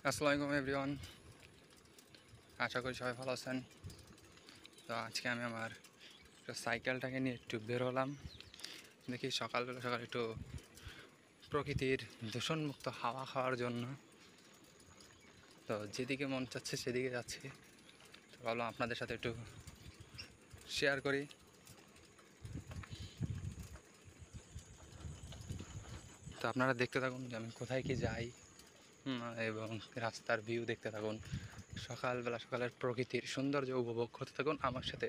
আসসালামু আলাইকুম এভরিওয়ান, আশা করি সবাই ভালো আছেন। তো আজকে আমি আমার সাইকেলটাকে নিয়ে একটু বেরোলাম। দেখি সকালবেলা একটু প্রকৃতির দূষণমুক্ত হাওয়া খাওয়ার জন্য। তো যেদিকে মন চাচ্ছে সেদিকে যাচ্ছি। তো ভাবলাম আপনাদের সাথে একটু শেয়ার করি। তো আপনারা দেখতে থাকুন যে আমি কোথায় কি যাই এবং রাস্তার ভিউ দেখতে থাকুন। সকালের প্রকৃতির সৌন্দর্য উপভোগ করতে থাকুন আমার সাথে।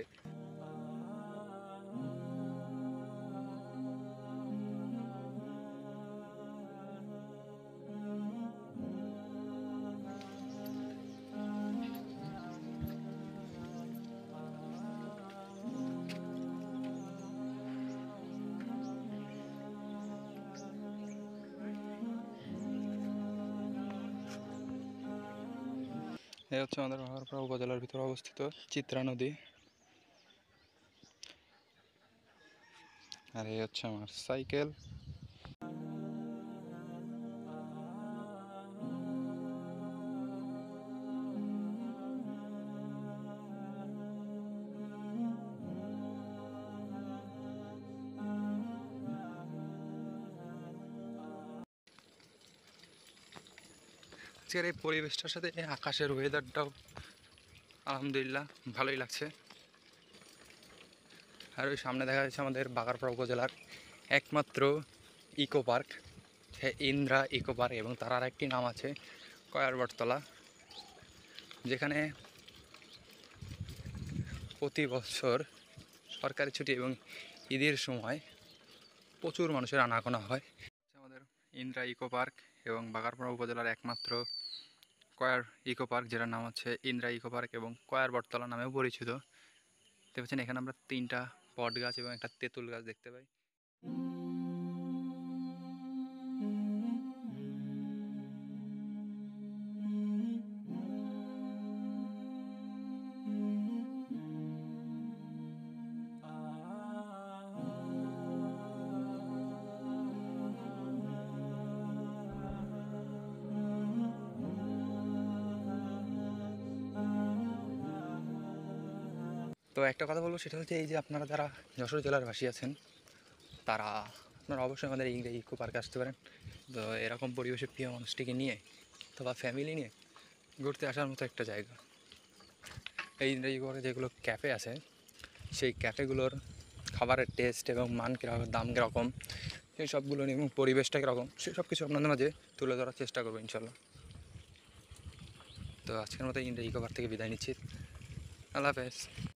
এই হচ্ছে আমাদের ভাগাড়পাড়া উপজেলার ভিতরে অবস্থিত চিত্রা নদী। আর এই হচ্ছে আমার সাইকেল। আজকের এই পরিবেশটার সাথে এই আকাশের ওয়েদারটাও আলহামদুলিল্লাহ ভালোই লাগছে। আর ওই সামনে দেখা যাচ্ছে আমাদের বাগারপাড়া উপজেলার একমাত্র eco park, Indra eco park, এবং তার আর একটি নাম আছে কয়ারবটতলা, যেখানে প্রতি বছর সরকারি ছুটি এবং ঈদের সময় প্রচুর মানুষের আনাগোনা হয়। আমাদের ইন্দ্রা ইকো পার্ক এবং বাগারপাড়া উপজেলার একমাত্র ইকো পার্ক, যেটার নাম হচ্ছে ইন্দ্রা ইকো পার্ক এবং কয়ারবটতলা নামেও পরিচিত। দেখতে পাচ্ছেন এখানে আমরা 3টা বট গাছ এবং একটা তেঁতুল গাছ দেখতে পাই। তো একটা কথা বলবো, সেটা হচ্ছে এই যে আপনারা যারা যশোর জেলার বাসী আছেন, তারা আপনারা অবশ্যই আমাদের এই ইকো পার্কে আসতে পারেন। তো এরকম পরিবেশে প্রিয় মানুষটিকে নিয়ে অথবা ফ্যামিলি নিয়ে ঘুরতে আসার মতো একটা জায়গা। এই ইকো পার্কে যেগুলো ক্যাফে আছে, সেই ক্যাফেগুলোর খাবারের টেস্ট এবং মান কীরকম, দাম কীরকম, সেই সবগুলো নিয়ে এবং পরিবেশটা কীরকম, সেসব কিছু আপনাদের মাঝে তুলে ধরার চেষ্টা করবো ইনশাল্লাহ। তো আজকের মতো ইকো পার্ক থেকে বিদায় নিচ্ছি। আল্লাহ হাফেজ।